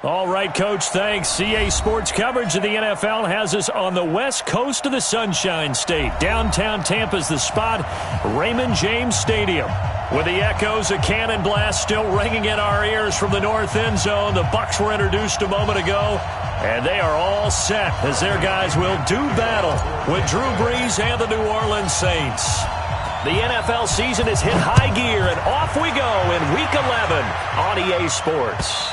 All right, Coach, thanks. CA Sports coverage of the NFL has us on the west coast of the Sunshine State. Downtown Tampa's the spot, Raymond James Stadium. With the echoes of cannon blast still ringing in our ears from the north end zone, the Bucs were introduced a moment ago, and they are all set as their guys will do battle with Drew Brees and the New Orleans Saints. The NFL season has hit high gear, and off we go in Week 11 on EA Sports.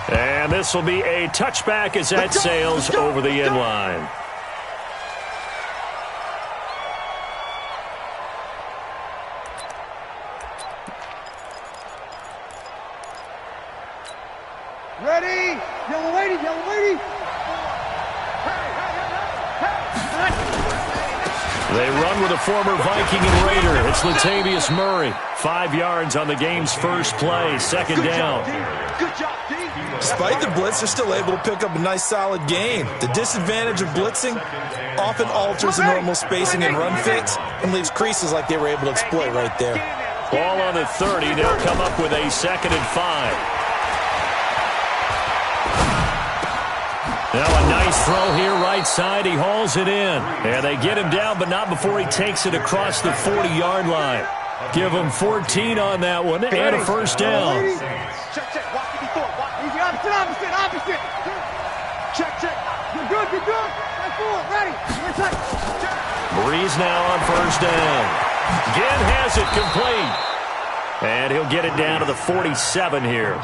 And this will be a touchback as that sails over the end line. Ready? Yellow lady, yellow lady. They run with a former Viking and Raider. It's Latavius Murray. 5 yards on the game's first play. Second down. Good job, D. Despite the blitz, they're still able to pick up a nice, solid gain. The disadvantage of blitzing often alters the normal spacing and run fits and leaves creases like they were able to exploit right there. Ball on the 30. They'll come up with a 2nd and 5. Now a nice throw here right side. He hauls it in. And they get him down, but not before he takes it across the 40-yard line. Give him 14 on that one and a first down. Check, check. Walk it before. Walk. Easy. Opposite. Check, check. You're good. Right forward. Ready. Inside. Brees now on first down. Ginn has it complete. And he'll get it down to the 47 here.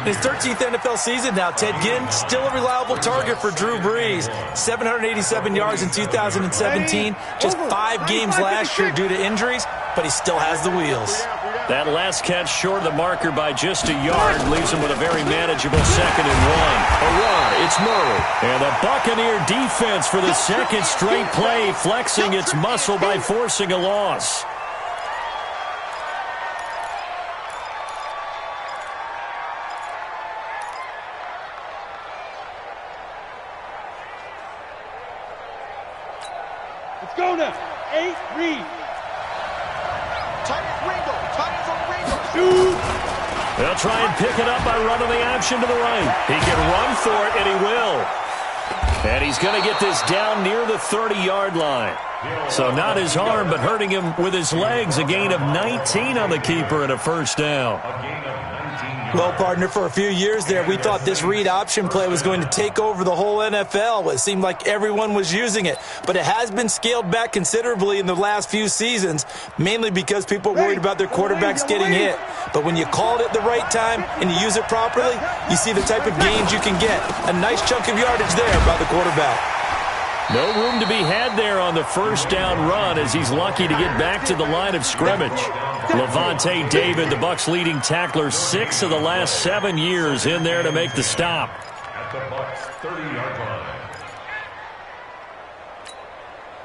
His 13th NFL season now, Ted Ginn, still a reliable target for Drew Brees. 787 yards in 2017, just 5 games last year due to injuries, but he still has the wheels. That last catch short of the marker by just a yard leaves him with a very manageable 2nd and 1. A run, it's Murray. And the Buccaneer defense for the second straight play, flexing its muscle by forcing a loss. Let's go now. 8, read. They'll try and pick it up by running the option to the right. He can run for it, and he will. And he's going to get this down near the 30-yard line. So not his arm, but hurting him with his legs. A gain of 19 on the keeper and a first down. Well, partner, for a few years there, we thought this read option play was going to take over the whole NFL. It seemed like everyone was using it. But it has been scaled back considerably in the last few seasons, mainly because people are worried about their quarterbacks getting hit. But when you call it at the right time and you use it properly, you see the type of gains you can get. A nice chunk of yardage there by the quarterback. No room to be had there on the first down run as he's lucky to get back to the line of scrimmage. Levante David, the Bucs' leading tackler, 6 of the last 7 years in there to make the stop. At the Bucs' 30-yard line.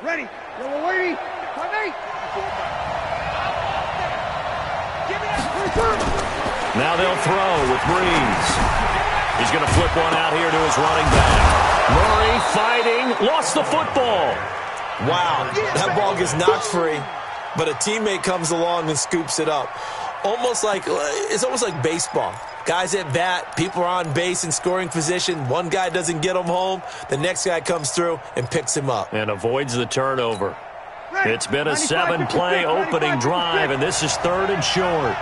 Ready. Yellow lady. Time 8. Give me that. Now they'll throw with Brees. He's going to flip one out here to his running back. Murray fighting, lost the football. Wow, that ball gets knocked free, but a teammate comes along and scoops it up. It's almost like baseball. Guys at bat, people are on base in scoring position. One guy doesn't get him home. The next guy comes through and picks him up. And avoids the turnover. It's been a 7-play opening drive, and this is 3rd and short.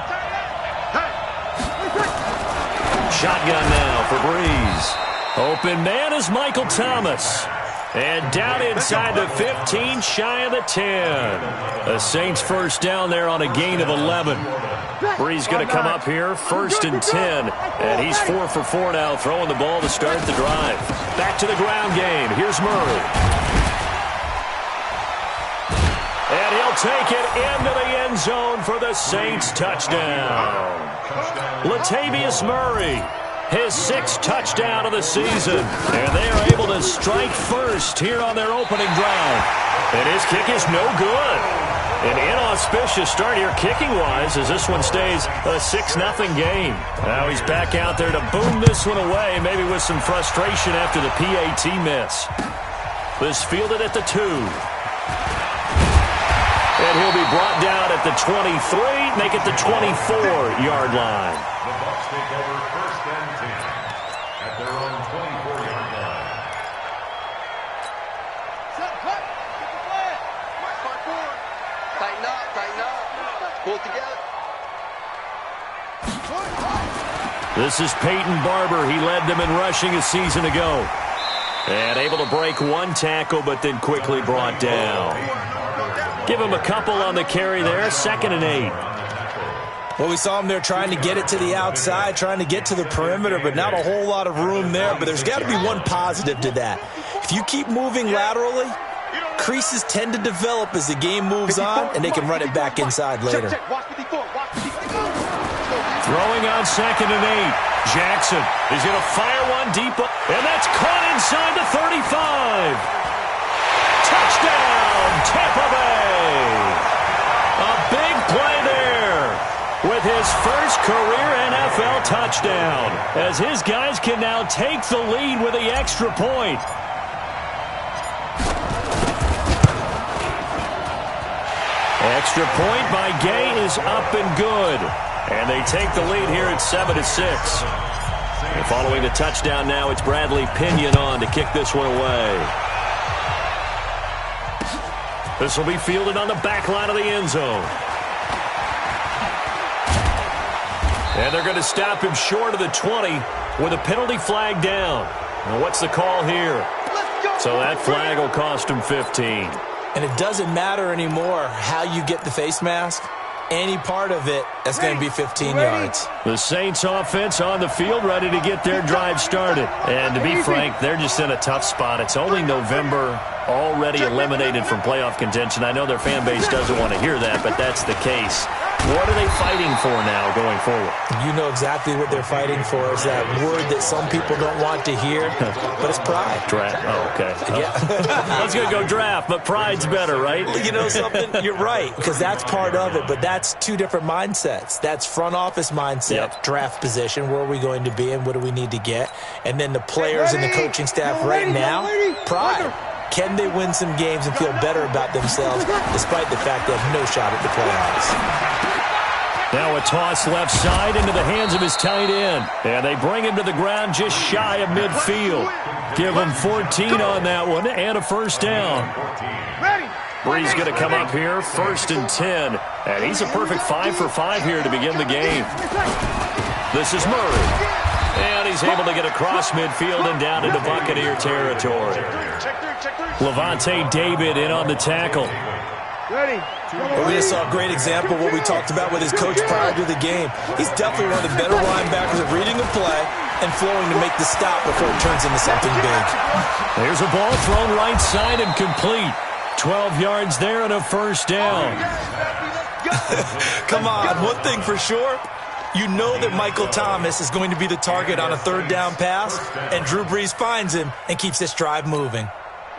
Shotgun now for Brees. Open man is Michael Thomas. And down inside the 15, shy of the 10. The Saints first down there on a gain of 11. Brees going to come up here, 1st and 10. And he's 4 for 4 now, throwing the ball to start the drive. Back to the ground game. Here's Murray. And he'll take it into the end zone for the Saints touchdown. Latavius Murray. His 6th touchdown of the season. And they are able to strike first here on their opening drive. And his kick is no good. An inauspicious start here kicking-wise as this one stays a 6-0 game. Now he's back out there to boom this one away, maybe with some frustration after the PAT miss. This fielded at the 2. And he'll be brought down at the 23, make it the 24-yard line. The Bucs take over 1st and 10 at their own 24-yard line. Set, cut. Get the flag. March forward. Tighten up, tighten up. Pull together. This is Peyton Barber. He led them in rushing a season ago. And able to break one tackle, but then quickly brought down. Give him a couple on the carry there, 2nd and 8. Well, we saw him there trying to get it to the outside, trying to get to the perimeter, but not a whole lot of room there. But there's got to be one positive to that. If you keep moving laterally, creases tend to develop as the game moves on, and they can run it back inside later. Throwing on 2nd and 8. Jackson is going to fire one deep, and that's caught inside the 35. Touchdown, Tampa Bay. A big play there with his first career NFL touchdown, as his guys can now take the lead with the extra point. Extra point by Gay is up and good. And they take the lead here at 7-6. And following the touchdown now, it's Bradley Pinion on to kick this one away. This will be fielded on the back line of the end zone. And they're going to stop him short of the 20 with a penalty flag down. And what's the call here? So that flag will cost him 15. And it doesn't matter anymore how you get the face mask. Any part of it, that's going to be 15 yards. The Saints offense on the field, ready to get their drive started. And to be frank, they're just in a tough spot. It's only November, already eliminated from playoff contention. I know their fan base doesn't want to hear that, but that's the case. What are they fighting for now going forward? You know exactly what they're fighting for. Is that word that some people don't want to hear, but it's pride. Draft. Oh, okay. Yeah. I was going to go draft, but pride's better, right? You know something? You're right, because that's part of it, but that's two different mindsets. That's front office mindset, draft position, where are we going to be and what do we need to get? And then the players and the coaching staff right now, pride. Can they win some games and feel better about themselves despite the fact they have no shot at the playoffs? Now a toss left side into the hands of his tight end. And they bring him to the ground just shy of midfield. Give him 14 on that one and a first down. Bree's going to come up here, 1st and 10. And he's a perfect 5 for 5 here to begin the game. This is Murray. And he's able to get across midfield and down into Buccaneer territory. Levante David in on the tackle. We just saw a great example of what we talked about with his coach prior to the game. He's definitely one of the better linebackers at reading the play and flowing to make the stop before it turns into something big. There's a ball thrown right side and complete. 12 yards there and a first down. Come on, one thing for sure. You know that Michael Thomas is going to be the target on a 3rd down pass, and Drew Brees finds him and keeps this drive moving.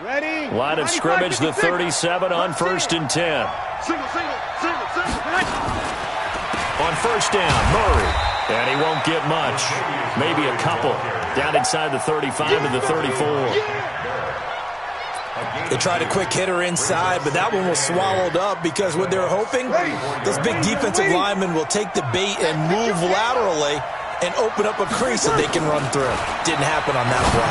Ready? Line of scrimmage, the 37 on 1st and 10. On 1st down, Murray. And he won't get much. Maybe a couple. Down inside the 35 to the 34. They tried a quick hitter inside, but that one was swallowed up because what they're hoping, this big defensive lineman will take the bait and move laterally and open up a crease that they can run through. Didn't happen on that play.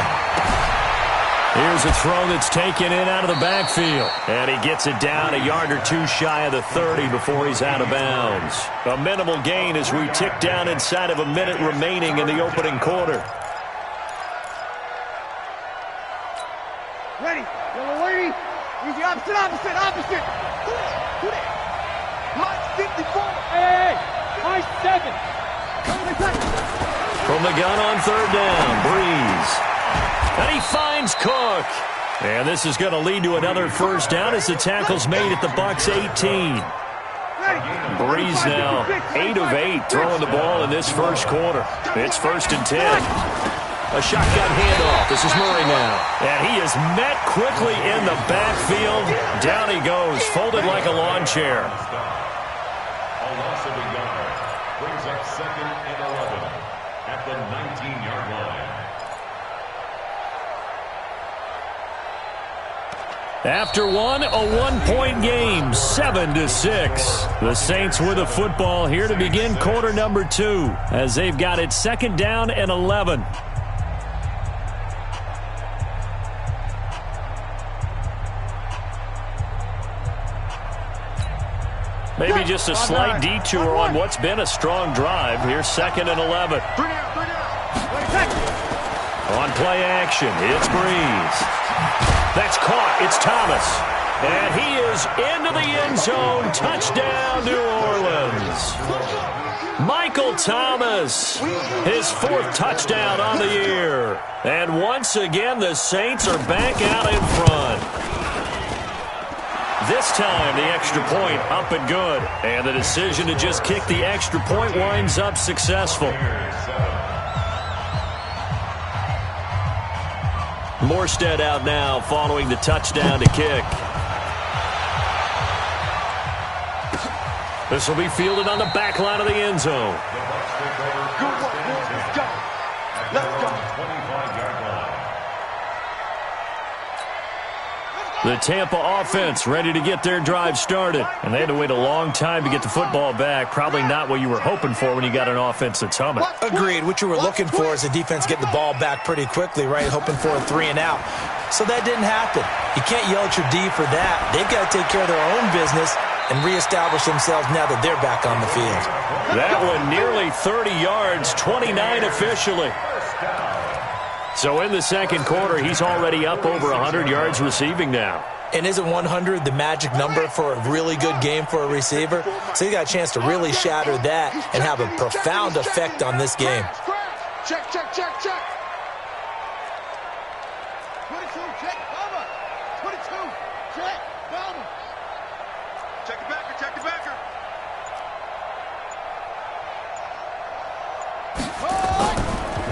Here's a throw that's taken in out of the backfield. And he gets it down a yard or two shy of the 30 before he's out of bounds. A minimal gain as we tick down inside of a minute remaining in the opening quarter. Ready? Yellow lady. Easy, opposite. Line 54. Hey, line 7. From the gun on 3rd down, Brees. And he finds Cook. And this is going to lead to another first down as the tackle's made at the Bucs 18. Breeze now 8 of 8 throwing the ball in this first quarter. It's 1st and 10. A shotgun handoff. This is Murray now. And he is met quickly in the backfield. Down he goes, folded like a lawn chair. A loss of a yard brings up 2nd and 11 at the 19-yard line. After one, a 1-point game, 7-6. The Saints with the football here to begin quarter number 2 as they've got it 2nd down and 11. Maybe just a slight detour on what's been a strong drive. Here's 2nd and 11. On play action, it's Breeze. That's caught. It's Thomas. And he is into the end zone. Touchdown, New Orleans. Michael Thomas, his 4th touchdown on the year. And once again, the Saints are back out in front. This time, the extra point up and good. And the decision to just kick the extra point winds up successful. Morstead out now following the touchdown to kick. This will be fielded on the back line of the end zone. Good work, boys. Let's go. Let's go. 25-yard line. The Tampa offense ready to get their drive started. And they had to wait a long time to get the football back. Probably not what you were hoping for when you got an offense that's humming. Agreed. What you were looking for is the defense getting the ball back pretty quickly, right? Hoping for a 3 and out. So that didn't happen. You can't yell at your D for that. They've got to take care of their own business and reestablish themselves now that they're back on the field. That one nearly 30 yards, 29 officially. So in the second quarter, he's already up over 100 yards receiving now. And isn't 100 the magic number for a really good game for a receiver? So he got a chance to really shatter that and have a profound effect on this game. Check, check, check, check. 22, check, cover. 22, check, cover. Check the backer, check the backer.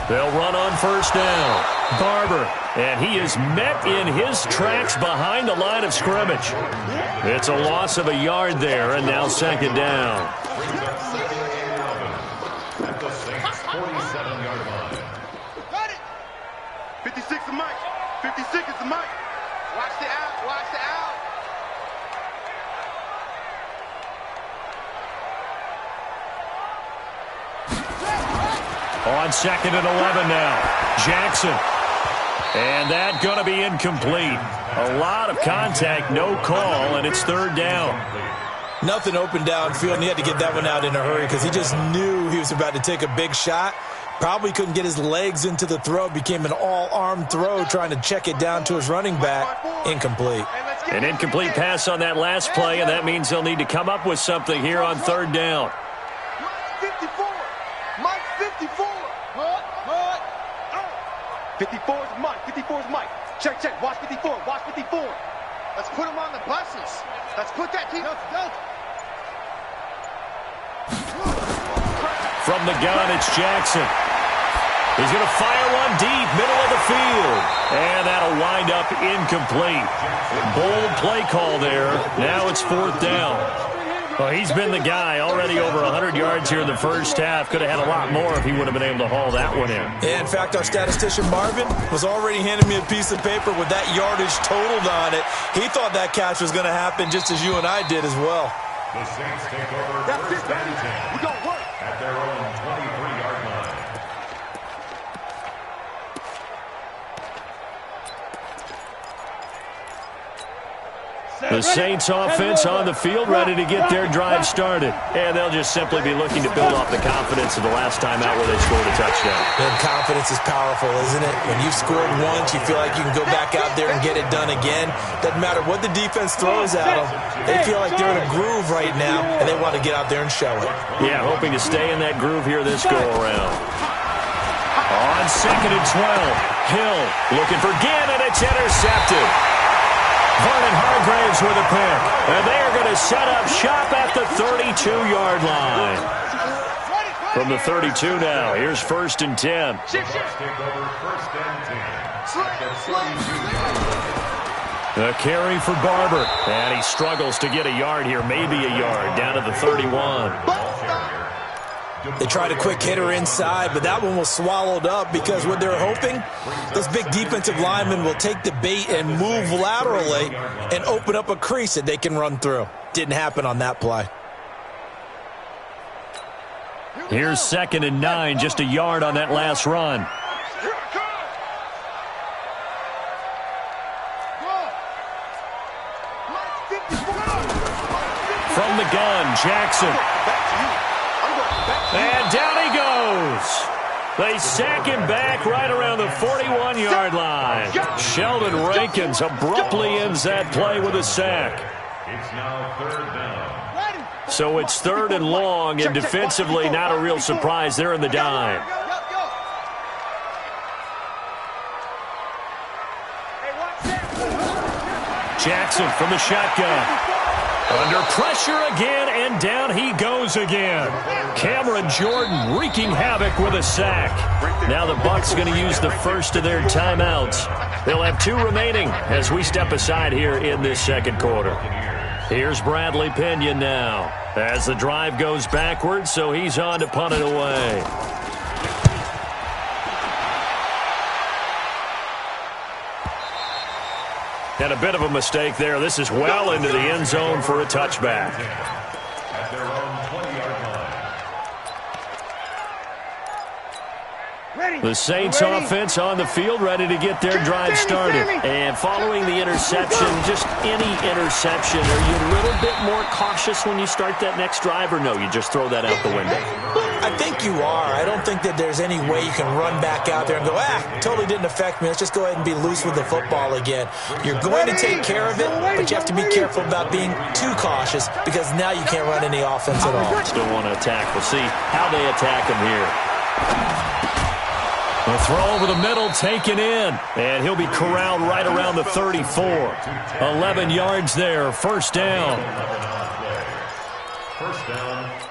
They'll run on 1st down. Barber, and he is met in his tracks behind the line of scrimmage. It's a loss of a yard there, and now 2nd down. Brings up 2nd and 11 at the Saints' 47-yard line. Got it. 56 is Mike. 56 is the Mike. Watch the out, watch the out. On 2nd and 11 now. Jackson. And that going to be incomplete. A lot of contact, no call, and it's 3rd down. Nothing open downfield, and he had to get that one out in a hurry because he just knew he was about to take a big shot. Probably couldn't get his legs into the throw. Became an all-arm throw trying to check it down to his running back. Incomplete. An incomplete pass on that last play, and that means they'll need to come up with something here on 3rd down. 54. Mike 54. 54 is Mike. 54 is Mike. Check, check. Watch 54. Watch 54. Let's put him on the buses. Let's put that team. From the gun, it's Jackson. He's going to fire one deep, middle of the field. And that'll wind up incomplete. Bold play call there. Now it's 4th down. Well, he's been the guy already over 100 yards here in the first half. Could have had a lot more if he would have been able to haul that one in. Yeah, in fact, our statistician Marvin was already handing me a piece of paper with that yardage totaled on it. He thought that catch was going to happen just as you and I did as well. The Saints take over 1st and 10 We gon' work at their own 23-yard line. The Saints offense on the field ready to get their drive started. And they'll just simply be looking to build off the confidence of the last time out where they scored a touchdown. And confidence is powerful, isn't it? When you've scored once, you feel like you can go back out there and get it done again. Doesn't matter what the defense throws at them. They feel like they're in a groove right now, and they want to get out there and show it. Yeah, hoping to stay in that groove here this go-around. On 2nd and 12, Hill looking for Ginn, and it's intercepted. Vernon Hargraves with a pick, and they are going to to set up shop at the 32-yard line. From the 32 now, here's 1st and 10. A carry for Barber, and he struggles to get a yard here, maybe a yard, down to the 31. They tried a quick hitter inside, but that one was swallowed up because what they're hoping, those big defensive linemen will take the bait and move laterally and open up a crease that they can run through. Didn't happen on that play. Here's 2nd and 9, just a yard on that last run. From the gun, Jackson. And down he goes. They sack him back right around the 41-yard line. Sheldon Rankins abruptly ends that play with a sack. It's now 3rd down. So it's 3rd and long, and defensively not a real surprise. They're in the dime. Jackson from the shotgun. Under pressure again, and down he goes again. Cameron Jordan wreaking havoc with a sack. Now the Bucs going to use the first of their timeouts. They'll have 2 remaining as we step aside here in this 2nd quarter. Here's Bradley Pinion now as the drive goes backwards, so he's on to punt it away. And a bit of a mistake there. This is well into the end zone for a touchback. At their own 20-yard line. The Saints offense on the field, ready to get their drive started. And following the interception, just any interception, are you a little bit more cautious when you start that next drive, or no, you just throw that out the window? I think you are. I don't think that there's any way you can run back out there and go, totally didn't affect me. Let's just go ahead and be loose with the football again. You're going to take care of it, but you have to be careful about being too cautious because now you can't run any offense at all. Still want to attack. We'll see how they attack him here. A throw over the middle, taken in, and he'll be corralled right around the 34. 11 yards there, 1st down.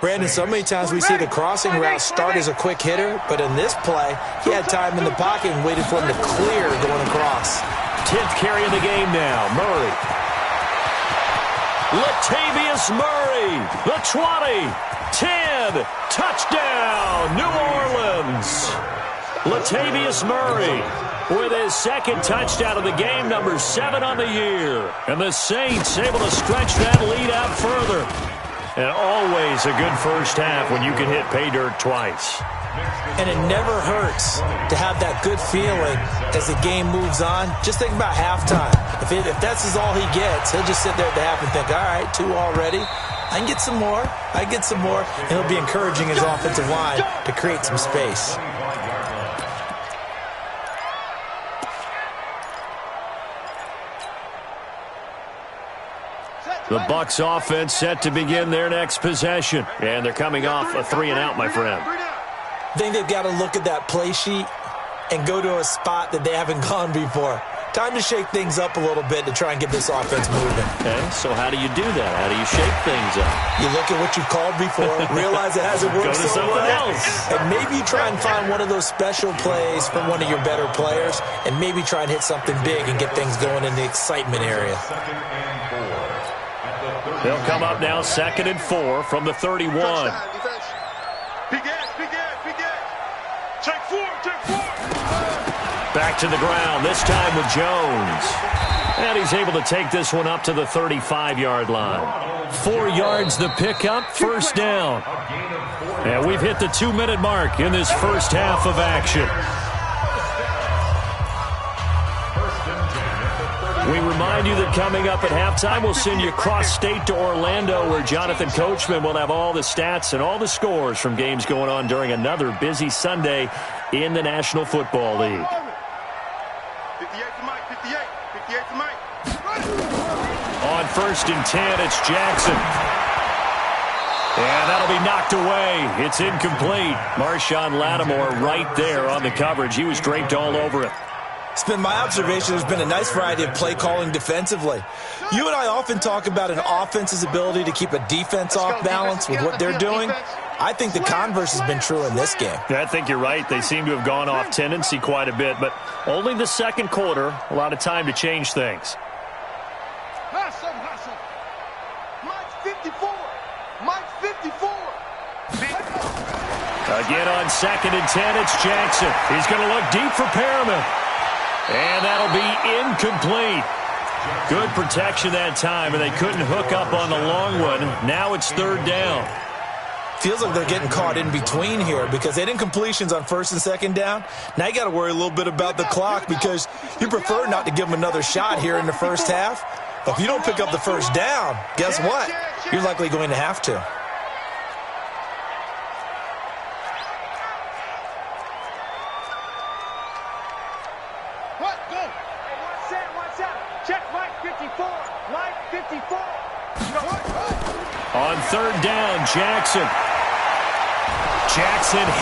Brandon, so many times we see the crossing route start as a quick hitter, but in this play, he had time in the pocket and waited for him to clear going across. 10th carry of the game now, Murray. Latavius Murray, the 20, 10, touchdown, New Orleans. Latavius Murray with his 2nd touchdown of the game, number 7 on the year. And the Saints able to stretch that lead out further. And always a good first half when you can hit pay dirt twice. And it never hurts to have that good feeling as the game moves on. Just think about halftime. If that's all he gets, he'll just sit there at the half and think, all right, 2 already. I can get some more. I can get some more. And he'll be encouraging his offensive line to create some space. The Bucs offense set to begin their next possession. And they're coming off a 3-and-out, my friend. I think they've got to look at that play sheet and go to a spot that they haven't gone before. Time to shake things up a little bit to try and get this offense moving. Okay, so how do you do that? How do you shake things up? You look at what you've called before, realize it hasn't worked so well, else. And maybe you try and find one of those special plays from one of your better players, and maybe try and hit something big and get things going in the excitement area. They'll come up now 2nd and 4 from the 31. Back to the ground, this time with Jones. And he's able to take this one up to the 35-yard line. 4 yards the pickup, 1st down. And we've hit the 2-minute mark in this first half of action. We remind you that coming up at halftime, we'll send you cross-state to Orlando, where Jonathan Coachman will have all the stats and all the scores from games going on during another busy Sunday in the National Football League. 58 to Mike, 58 to Mike. On 1st and 10, it's Jackson. And that'll be knocked away. It's incomplete. Marshawn Lattimore right there on the coverage. He was draped all over it. It's been my observation there's been a nice variety of play calling defensively. You and I often talk about an offense's ability to keep a defense off balance with what they're doing. I think the converse has been true in this game. Yeah, I think you're right. They seem to have gone off tendency quite a bit, but only the second quarter, a lot of time to change things. Hustle. Mike's 54. Mike's 54. Again on 2nd and 10, it's Jackson. He's going to look deep for Perriman. And that'll be incomplete. Good protection that time, and they couldn't hook up on the long one. Now it's 3rd down. Feels like they're getting caught in between here because they didn't completions on 1st and 2nd down. Now you got to worry a little bit about the clock because you prefer not to give them another shot here in the first half. But if you don't pick up the first down, guess what? You're likely going to have to. On 3rd down, Jackson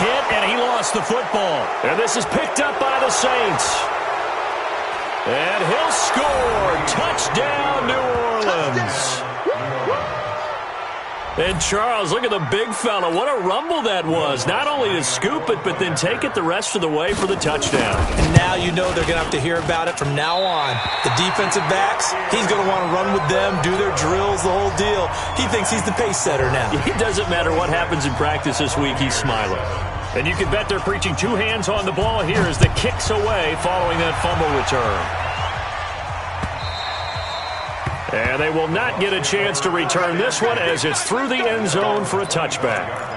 hit, and he lost the football. And this is picked up by the Saints. And he'll score. Touchdown, New Orleans. And Charles, look at the big fella. What a rumble that was. Not only to scoop it, but then take it the rest of the way for the touchdown. And now you know they're going to have to hear about it from now on. The defensive backs, he's going to want to run with them, do their drills, the whole deal. He thinks he's the pace setter now. It doesn't matter what happens in practice this week, he's smiling. And you can bet they're preaching 2 hands on the ball here as the kick's away following that fumble return. And they will not get a chance to return this one as it's through the end zone for a touchback.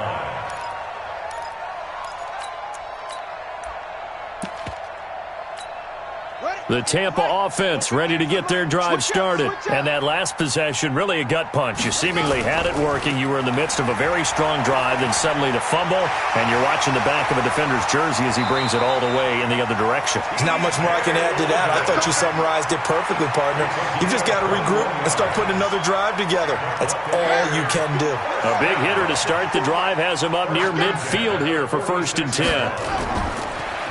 The Tampa offense ready to get their drive started. And that last possession, really a gut punch. You seemingly had it working. You were in the midst of a very strong drive, then suddenly the fumble, and you're watching the back of a defender's jersey as he brings it all the way in the other direction. There's not much more I can add to that. I thought you summarized it perfectly, partner. You've just got to regroup and start putting another drive together. That's all you can do. A big hitter to start the drive has him up near midfield here for 1st and 10.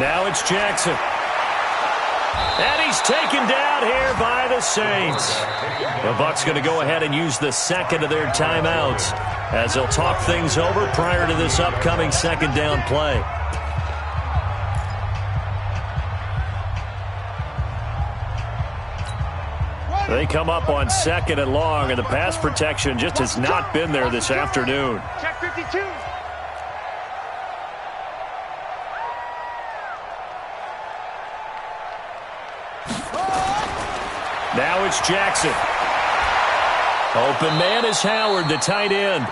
Now it's Jackson. And he's taken down here by the Saints. The Bucs going to go ahead and use the second of their timeouts as they'll talk things over prior to this upcoming 2nd down play. They come up on 2nd and long, and the pass protection just has not been there this afternoon. Check 52. Now it's Jackson. Open man is Howard, the tight end.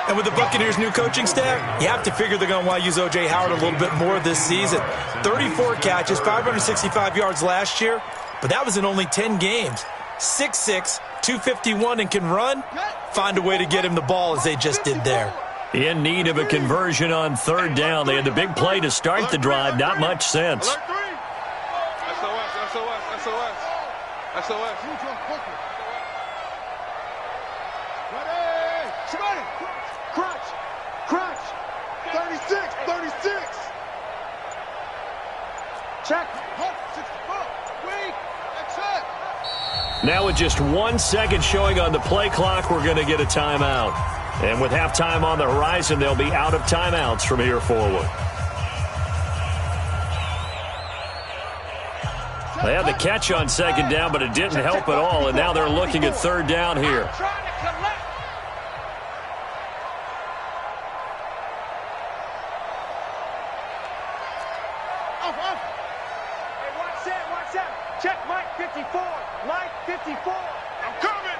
And with the Buccaneers' new coaching staff, you have to figure they're going to want to use O.J. Howard a little bit more this season. 34 catches, 565 yards last year, but that was in only 10 games. 6'6", 251, and can run. Find a way to get him the ball as they just did there. In need of a conversion on 3rd down. They had the big play to start the drive. Not much sense. SOS. Crunch. 36. Check. Weak. That's it. Now with just 1 second showing on the play clock, we're going to get a timeout. And with halftime on the horizon, they'll be out of timeouts from here forward. They had the catch on 2nd down, but it didn't help at all, and now they're looking at 3rd down here. Hey, watch that. Check Mike 54. Mike 54. I'm coming.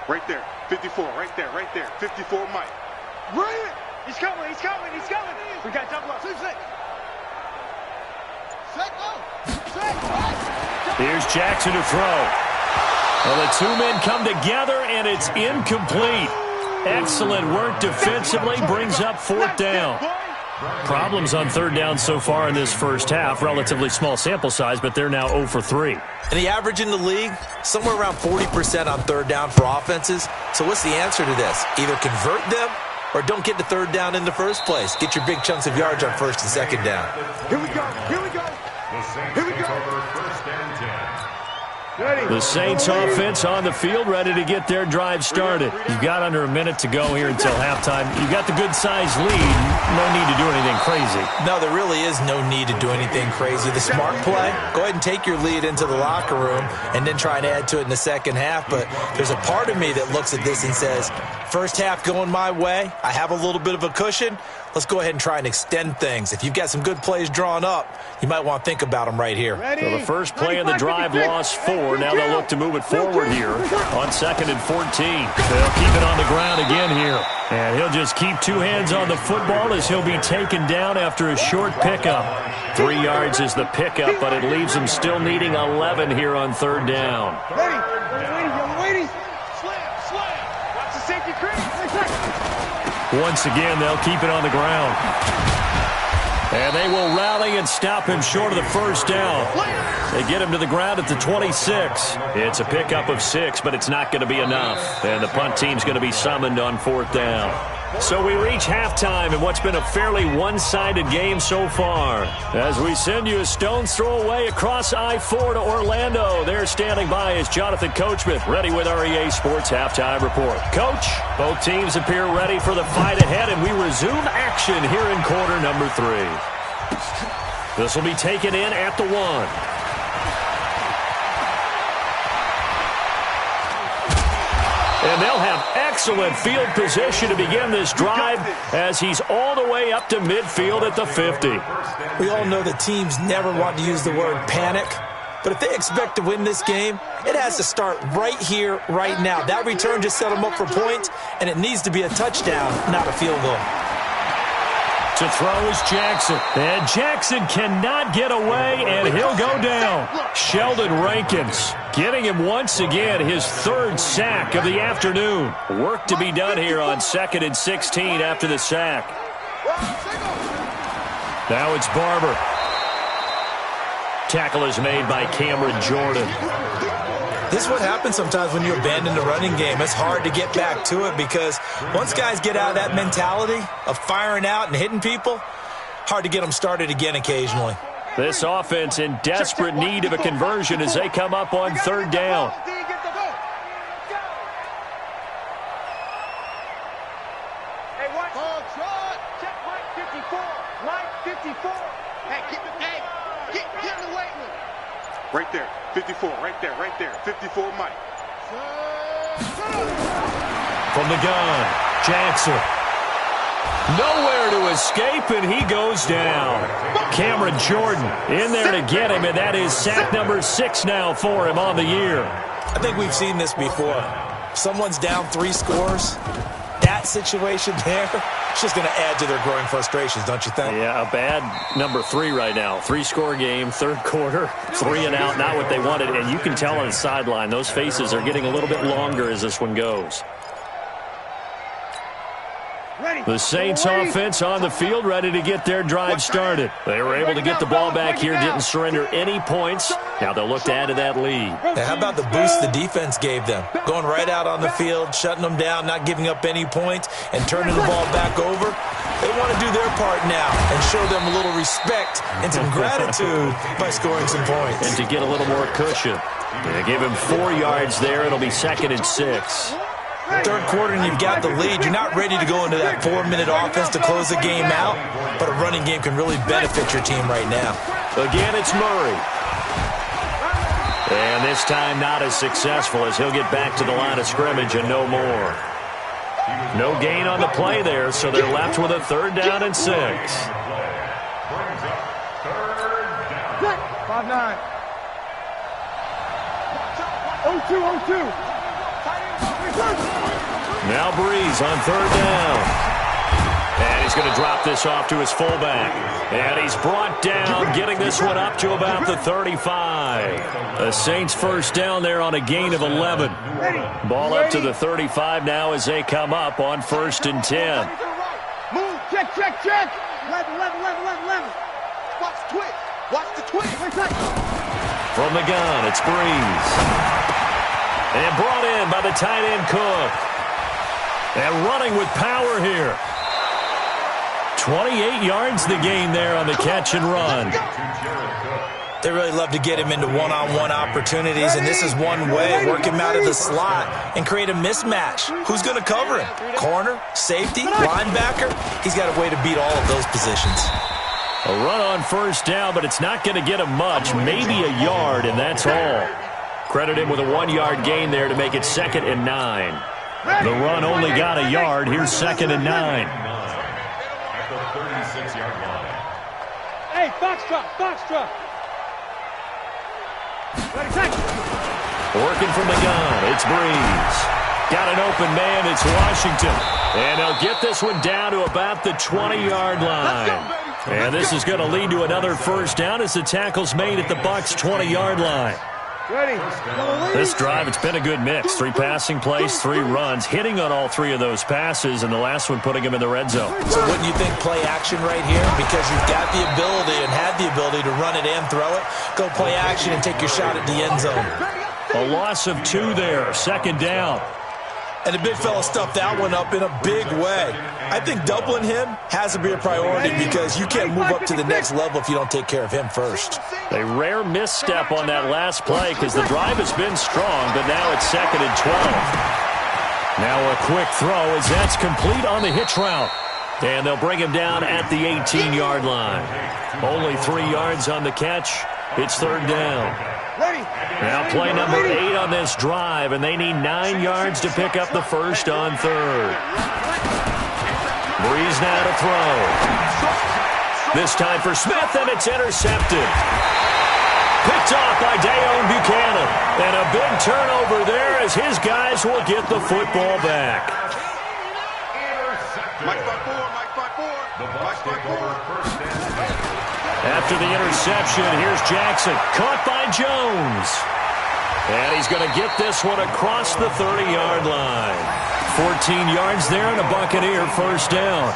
Right there. 54. Right there. 54 Mike. Bring it. He's coming. We got double up. 6. Here's Jackson to throw. Well, the 2 men come together, and it's incomplete. Excellent work defensively, brings up 4th down. Problems on 3rd down so far in this first half. Relatively small sample size, but they're now 0 for 3. And the average in the league, somewhere around 40% on 3rd down for offenses. So what's the answer to this? Either convert them or don't get to third down in the first place. Get your big chunks of yards on first and second down. Here we go. Here we go. Here we go. The Saints offense on the field, ready to get their drive started. You've got under a minute to go here until halftime. You've got the good-sized lead. No need to do anything crazy. No, there really is no need to do anything crazy. The smart play, go ahead and take your lead into the locker room and then try and add to it in the second half. But there's a part of me that looks at this and says, first half going my way, I have a little bit of a cushion. Let's go ahead and try and extend things. If you've got some good plays drawn up, you might want to think about them right here. So the first play of the drive lost 4. Now they'll look to move it forward here on 2nd and 14. They'll keep it on the ground again here. And he'll just keep 2 hands on the football as he'll be taken down after a short pickup. 3 yards is the pickup, but it leaves him still needing 11 here on third down. Waiting. Slam. Watch the safety crease. Once again, they'll keep it on the ground. And they will rally and stop him short of the first down. They get him to the ground at the 26. It's a pickup of 6, but it's not going to be enough. And the punt team's going to be summoned on 4th down. So we reach halftime in what's been a fairly one-sided game so far. As we send you a stone's throw away across I-4 to Orlando. There standing by is Jonathan Coachman, ready with our EA Sports Halftime Report. Coach, both teams appear ready for the fight ahead, and we resume action here in quarter number 3. This will be taken in at the 1. And they'll have excellent field position to begin this drive as he's all the way up to midfield at the 50. We all know that teams never want to use the word panic, but if they expect to win this game, it has to start right here, right now. That return just set them up for points, and it needs to be a touchdown, not a field goal. To throw is Jackson. And Jackson cannot get away, and he'll go down. Sheldon Rankins getting him once again his 3rd sack of the afternoon. Work to be done here on 2nd and 16 after the sack. Now it's Barber. Tackle is made by Cameron Jordan. This is what happens sometimes when you abandon the running game. It's hard to get back to it because once guys get out of that mentality of firing out and hitting people, hard to get them started again occasionally. This offense in desperate need of a conversion as they come up on 3rd down. Hey, watch. Check Mike 54. Mike 54. Hey, get in the weight room. Right there. 54, right there. 54, Mike. From the gun, Jackson. Nowhere to escape, and he goes down. Cameron Jordan in there to get him, and that is sack number 6 now for him on the year. I think we've seen this before. Someone's down 3 scores. That situation there, it's just going to add to their growing frustrations, don't you think? Yeah, a bad number 3 right now. 3-score game, 3rd quarter, 3 and out, not what they wanted. And you can tell on the sideline, those faces are getting a little bit longer as this one goes. The Saints offense on the field, ready to get their drive started. They were able to get the ball back here, didn't surrender any points. Now they'll look to add to that lead. Now, how about the boost the defense gave them? Going right out on the field, shutting them down, not giving up any points, and turning the ball back over. They want to do their part now and show them a little respect and some gratitude by scoring some points. And to get a little more cushion. They give him 4 yards there. It'll be 2nd and 6. 3rd quarter and you've got the lead. You're not ready to go into that 4-minute offense to close the game out, but a running game can really benefit your team right now. Again, it's Murray. And this time not as successful as he'll get back to the line of scrimmage and no more. No gain on the play there, so they're left with a 3rd down and 6. 5-9. 0-2. Now Breeze on 3rd down. And he's going to drop this off to his fullback. And he's brought down, getting this one up to about the 35. The Saints 1st down there on a gain of 11. Ball up to the 35 now as they come up on 1st and 10. Move, check. 11. Watch the twitch. From the gun, it's Breeze. And brought in by the tight end Cook. And running with power here. 28 yards the gain there on the catch and run. They really love to get him into one-on-one opportunities, and this is one way. Work him out of the slot and create a mismatch. Who's going to cover him? Corner, safety, linebacker? He's got a way to beat all of those positions. A run on first down, but it's not going to get him much. Maybe a yard, and that's all. Credit him with a 1-yard gain there to make it 2nd and 9. The run only got a yard. Here's 2nd and 9. At the 36-yard line. Hey, box drop. Working from the gun, it's Breeze. Got an open man, it's Washington. And they'll get this one down to about the 20-yard line. And this is going to lead to another first down as the tackle's made at the Bucs' 20-yard line. This drive, it's been a good mix. 3 passing plays, 3 runs, hitting on all 3 of those passes, and the last one putting him in the red zone. So wouldn't you think play action right here? Because you've got the ability and have the ability to run it and throw it. Go play action and take your shot at the end zone. A loss of 2 there, 2nd down. And the big fella stuffed that one up in a big way. I think doubling him has to be a priority because you can't move up to the next level if you don't take care of him first. A rare misstep on that last play because the drive has been strong, but now it's 2nd and 12. Now a quick throw as that's complete on the hitch route. And they'll bring him down at the 18-yard line. Only 3 yards on the catch. It's 3rd down. Now play number 8 on this drive, and they need 9 yards to pick up the first on 3rd. Breeze now to throw. This time for Smith, and it's intercepted. Picked off by Dayon Buchanan. And a big turnover there as his guys will get the football back. Mike 5-4. After the interception, here's Jackson. Caught by Jones. And he's going to get this one across the 30-yard line. 14 yards there and a Buccaneer first down.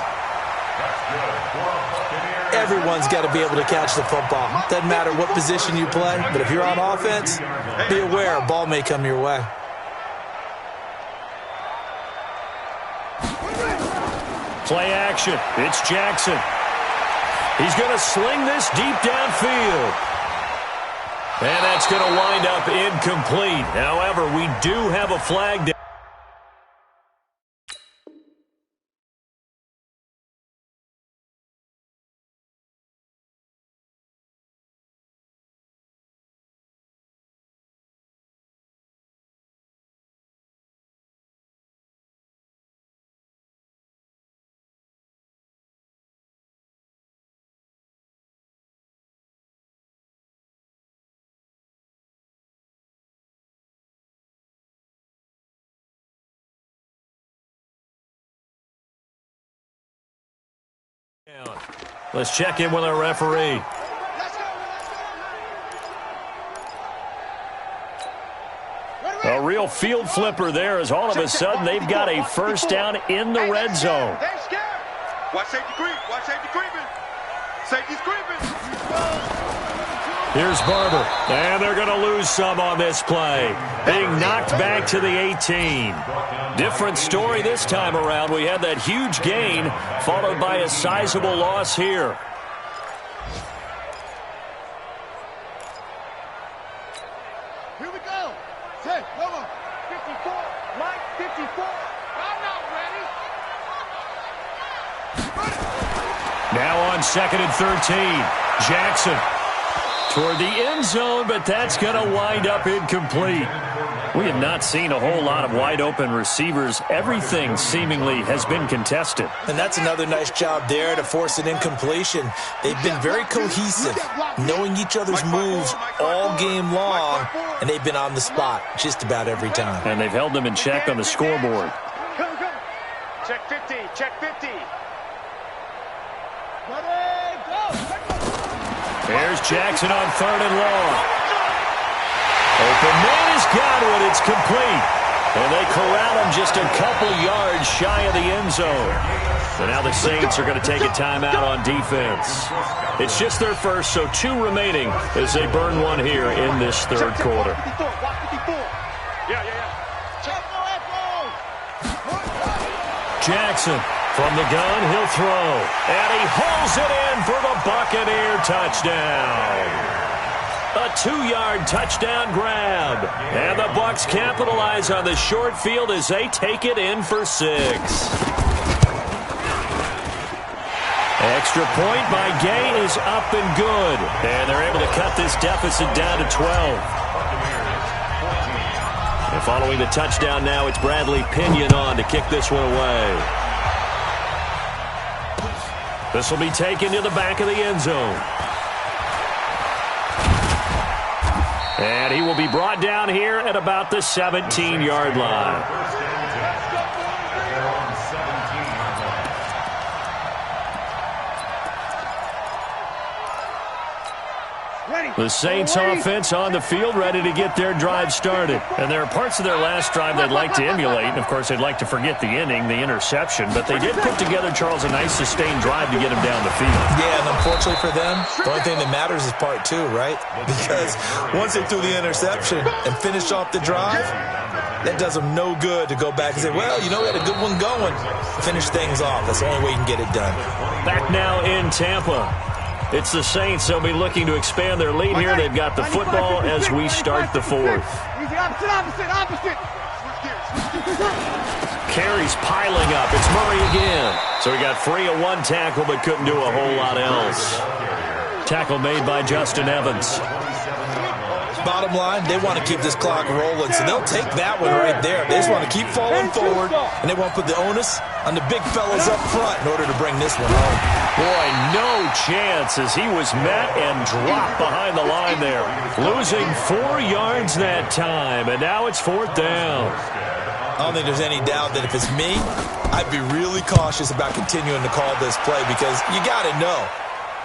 Everyone's got to be able to catch the football. Doesn't matter what position you play, but if you're on offense, be aware a ball may come your way. Play action. It's Jackson. He's going to sling this deep downfield. And that's going to wind up incomplete. However, we do have a flag down. Let's check in with our referee. A real field flipper there as all of a sudden they've got a first down in the red zone. Watch safety creep. Watch safety creeping. Safety's creeping. Here's Barber. And they're going to lose some on this play. Being knocked back to the 18. Different story this time around. We had that huge gain followed by a sizable loss here. Here we go. Hey, come on. 54. Mike, 54. I'm not ready. Now on 2nd and 13. Jackson toward the end zone, but that's going to wind up incomplete. We have not seen a whole lot of wide-open receivers. Everything seemingly has been contested. And that's another nice job there to force an incompletion. They've been very cohesive, knowing each other's moves all game long, and they've been on the spot just about every time. And they've held them in check on the scoreboard. Come. Check 50. Check 50. Ready, go. Here's Jackson on 3rd and long. Open man has got it. It's complete. And they corral him just a couple yards shy of the end zone. So now the Saints are going to take a timeout on defense. It's just their first, so 2 remaining as they burn one here in this 3rd quarter. Yeah. Jackson. From the gun, he'll throw. And he hauls it in for the Buccaneer touchdown. A 2-yard touchdown grab. And the Bucs capitalize on the short field as they take it in for 6. Extra point by Gay is up and good. And they're able to cut this deficit down to 12. And following the touchdown now, it's Bradley Pinion on to kick this one away. This will be taken to the back of the end zone. And he will be brought down here at about the 17-yard line. The Saints offense on the field, ready to get their drive started. And there are parts of their last drive they'd like to emulate. And, of course, they'd like to forget the inning, the interception. But they did put together, Charles, a nice sustained drive to get him down the field. Yeah, and unfortunately for them, the only thing that matters is part 2, right? Because once they threw the interception and finished off the drive, that does them no good to go back and say, well, you know, we had a good one going. Finish things off. That's the only way you can get it done. Back now in Tampa. It's the Saints. They'll be looking to expand their lead here. They've got the football as we start the 4th. Opposite. Carries piling up. It's Murray again. So he got free of 1 tackle but couldn't do a whole lot else. Tackle made by Justin Evans. Bottom line, they want to keep this clock rolling, so they'll take that one right there. They just want to keep falling forward, and they want to put the onus on the big fellas up front in order to bring this one home. Boy, no chance as he was met and dropped behind the line there. Losing 4 yards that time, and now it's 4th down. I don't think there's any doubt that if it's me, I'd be really cautious about continuing to call this play because you got to know,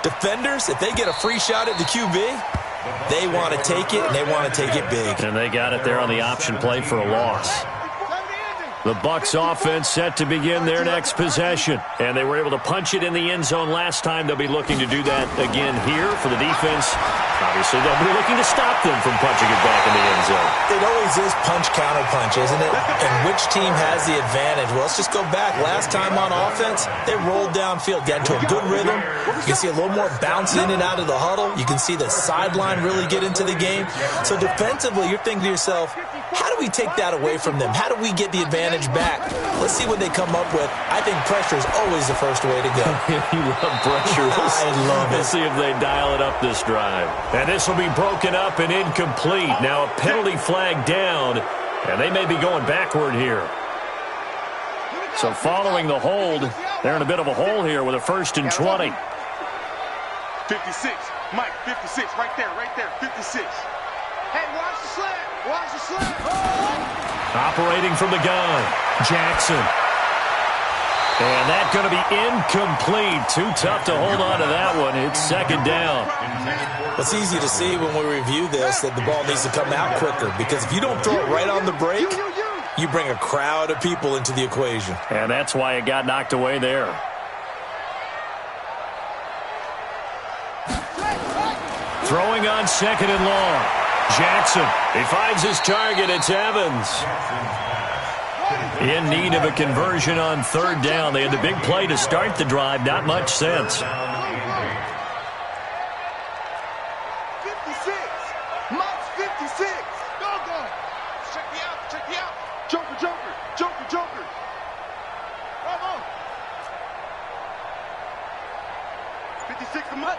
defenders, if they get a free shot at the QB, they want to take it, and they want to take it big. And they got it there on the option play for a loss. The Bucs offense set to begin their next possession. And they were able to punch it in the end zone last time. They'll be looking to do that again here for the defense. Obviously, they'll be looking to stop them from punching it back in the end zone. It always is punch-counter-punch, isn't it? And which team has the advantage? Well, let's just go back. Last time on offense, they rolled downfield, got into a good rhythm. You can see a little more bounce in and out of the huddle. You can see the sideline really get into the game. So defensively, you're thinking to yourself, how do we take that away from them? How do we get the advantage back? Let's see what they come up with. I think pressure is always the first way to go. You love pressure. I love it. Let's see if they dial it up this drive. And this will be broken up and incomplete. Now a penalty flag down, and they may be going backward here. So following the hold, they're in a bit of a hole here with a 1st and 20. 56. Mike, 56. Right there, 56. Hey, watch the slant. Watch the slant. Oh. Operating from the gun, Jackson. And that's going to be incomplete. Too tough to hold on to that one. It's 2nd down. It's easy to see when we review this that the ball needs to come out quicker because if you don't throw it right on the break, you bring a crowd of people into the equation. And that's why it got knocked away there. Throwing on 2nd and long. Jackson, he finds his target. It's Evans. In need of a conversion on 3rd down. They had the big play to start the drive. Not much sense. 56. Mike's 56. Go. Check me out. Joker. Bravo. 56 to Mike.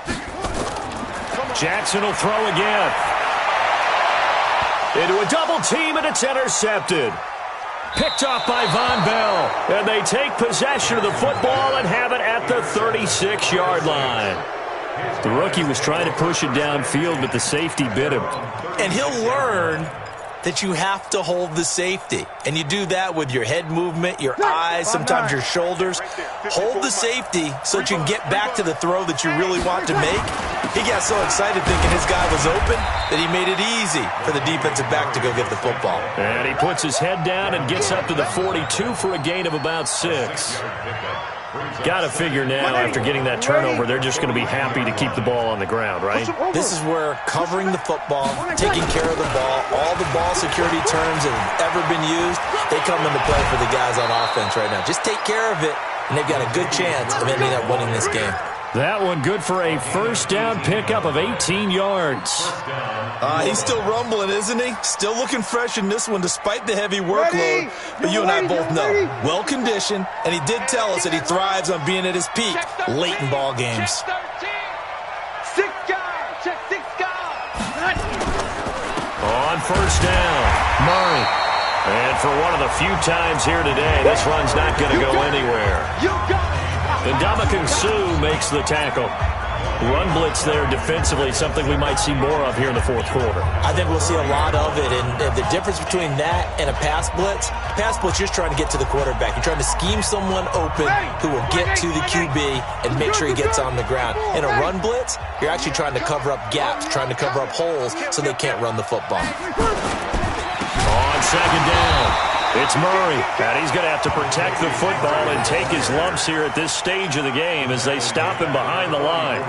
56. Jackson will throw again. Into a double team, and it's intercepted. Picked off by Von Bell. And they take possession of the football and have it at the 36-yard line. The rookie was trying to push it downfield, but the safety bit him. And he'll learn that you have to hold the safety. And you do that with your head movement, your eyes, sometimes your shoulders. Hold the safety so that you can get back to the throw that you really want to make. He got so excited thinking his guy was open that he made it easy for the defensive back to go get the football. And he puts his head down and gets up to the 42 for a gain of about 6. Got to figure now, after getting that turnover, they're just going to be happy to keep the ball on the ground, right? This is where covering the football, taking care of the ball, all the ball security terms that have ever been used, they come into play for the guys on offense right now. Just take care of it, and they've got a good chance of ending up winning this game. That one good for a first down pickup of 18 yards. He's still rumbling, isn't he? Still looking fresh in this one despite the heavy workload. But you and I both know, well-conditioned, and he did tell us that he thrives on being at his peak late in ball games. Six guys. Check six guys. On first down, Murray. And for one of the few times here today, this run's not going to go anywhere. You got it. And Ndamukong Suh makes the tackle. Run blitz there defensively, something we might see more of here in the fourth quarter. I think we'll see a lot of it, and the difference between that and a pass blitz, you're just trying to get to the quarterback. You're trying to scheme someone open who will get to the QB and make sure he gets on the ground. In a run blitz, you're actually trying to cover up gaps, trying to cover up holes so they can't run the football. On second down, it's Murray, and he's going to have to protect the football and take his lumps here at this stage of the game as they stop him behind the line.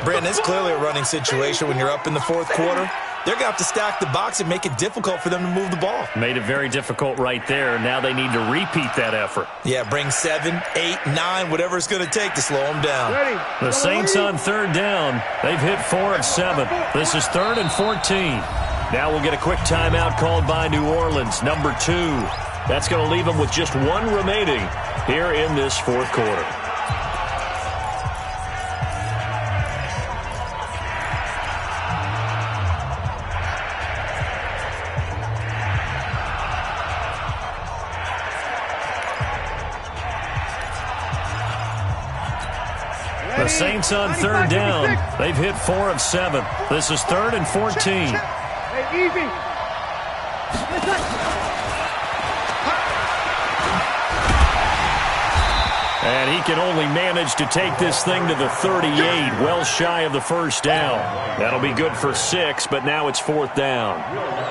Brandon, it's clearly a running situation when you're up in the fourth quarter. They're going to have to stack the box and make it difficult for them to move the ball. Made it very difficult right there. Now they need to repeat that effort. Yeah, bring 7, 8, 9, whatever it's going to take to slow them down. The Saints on third down. They've hit 4 of 7. This is 3rd and 14. Now we'll get a quick timeout called by New Orleans, number 2. That's going to leave them with just 1 remaining here in this fourth quarter. The Saints on third down. They've hit 4 of 7. This is 3rd and 14. Hey, easy. And he can only manage to take this thing to the 38, well shy of the first down. That'll be good for 6, but now it's 4th down.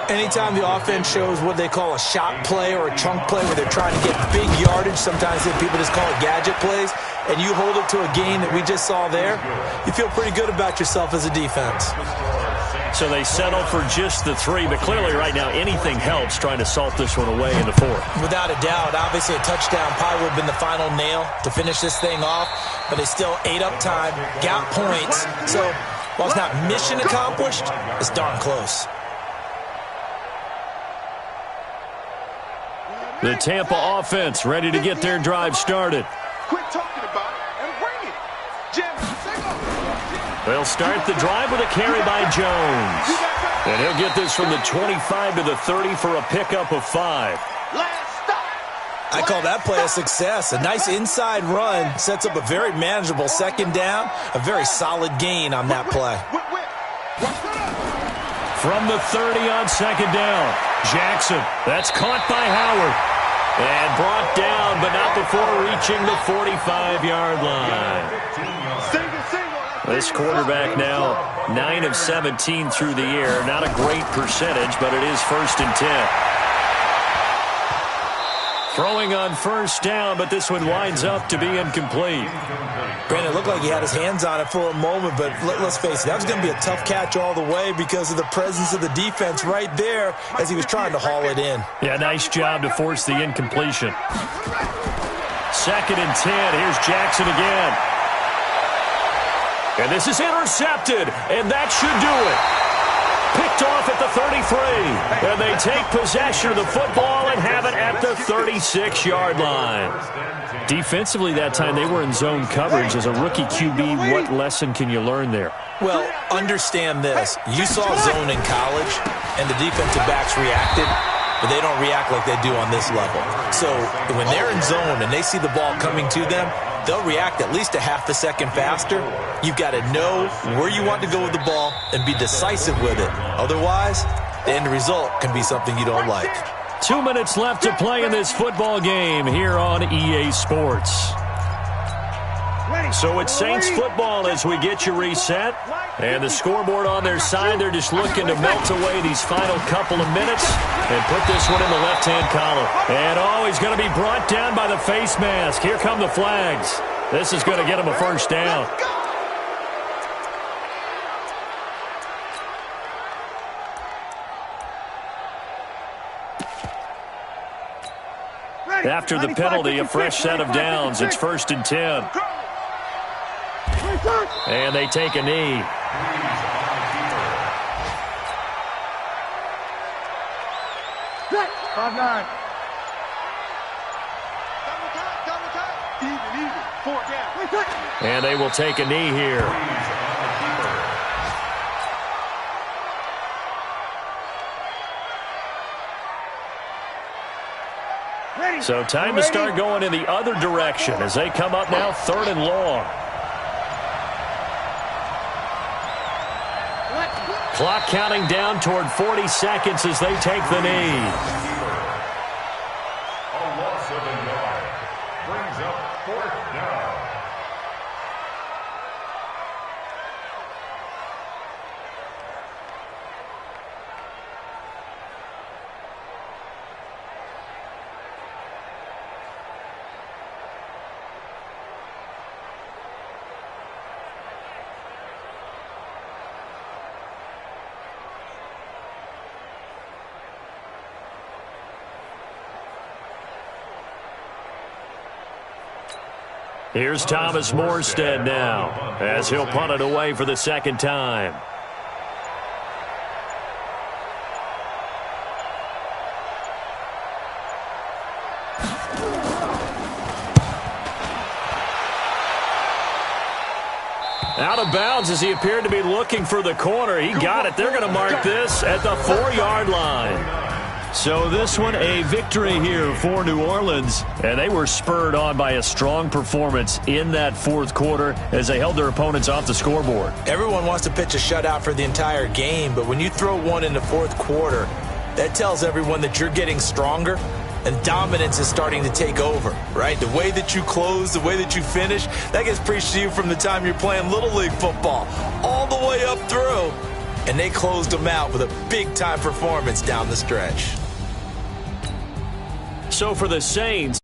Anytime the offense shows what they call a shot play or a chunk play where they're trying to get big yardage, sometimes people just call it gadget plays, and you hold it to a gain that we just saw there, you feel pretty good about yourself as a defense. So they settle for just the 3, but clearly right now anything helps trying to salt this one away in the 4th. Without a doubt, obviously a touchdown probably would have been the final nail to finish this thing off, but they still ate up time, got points. So while it's not mission accomplished, it's darn close. The Tampa offense ready to get their drive started. Quit talking about it and bring it. Jim, They'll start the drive with a carry by Jones. And he'll get this from the 25 to the 30 for a pickup of 5. I call that play a success. A nice inside run sets up a very manageable second down, a very solid gain on that play. From the 30 on second down, Jackson. That's caught by Howard. And brought down, but not before reaching the 45-yard line. This quarterback now 9 of 17 through the air. Not a great percentage, but it is 1st and 10. Throwing on first down, but this one winds up to be incomplete. Brandon, it looked like he had his hands on it for a moment, but let's face it, that was going to be a tough catch all the way because of the presence of the defense right there as he was trying to haul it in. Yeah, nice job to force the incompletion. 2nd and 10. Here's Jackson again. And this is intercepted, and that should do it. Picked off at the 33, and they take possession of the football and have it at the 36-yard line. Defensively that time, they were in zone coverage. As a rookie QB, what lesson can you learn there? Well, understand this. You saw zone in college, and the defensive backs reacted, but they don't react like they do on this level. So when they're in zone and they see the ball coming to them, they'll react at least a half a second faster. You've got to know where you want to go with the ball and be decisive with it. Otherwise, the end result can be something you don't like. 2 minutes left to play in this football game here on EA Sports. So it's Saints football as we get you reset. And the scoreboard on their side, they're just looking to melt away these final couple of minutes and put this one in the left-hand column. And, oh, he's going to be brought down by the face mask. Here come the flags. This is going to get him a first down. After the penalty, a fresh set of downs. It's 1st and 10. And they take a knee. 5-9. Double time. Even. 4 down. And they will take a knee here. So time to start going in the other direction as they come up now 3rd and long. Clock counting down toward 40 seconds as they take the knee. A loss of a yard. Brings up 4th down. Here's Thomas Morstead now as he'll punt it away for the 2nd time. Out of bounds as he appeared to be looking for the corner. He got it. They're going to mark this at the 4-yard line. So this one a victory here for New Orleans, and they were spurred on by a strong performance in that 4th quarter as they held their opponents off the scoreboard. Everyone wants to pitch a shutout for the entire game, but when you throw one in the 4th quarter, that tells everyone that you're getting stronger and dominance is starting to take over, right? The way that you close, the way that you finish, that gets preached to you from the time you're playing Little League football all the way up through, and they closed them out with a big-time performance down the stretch. So for the Saints,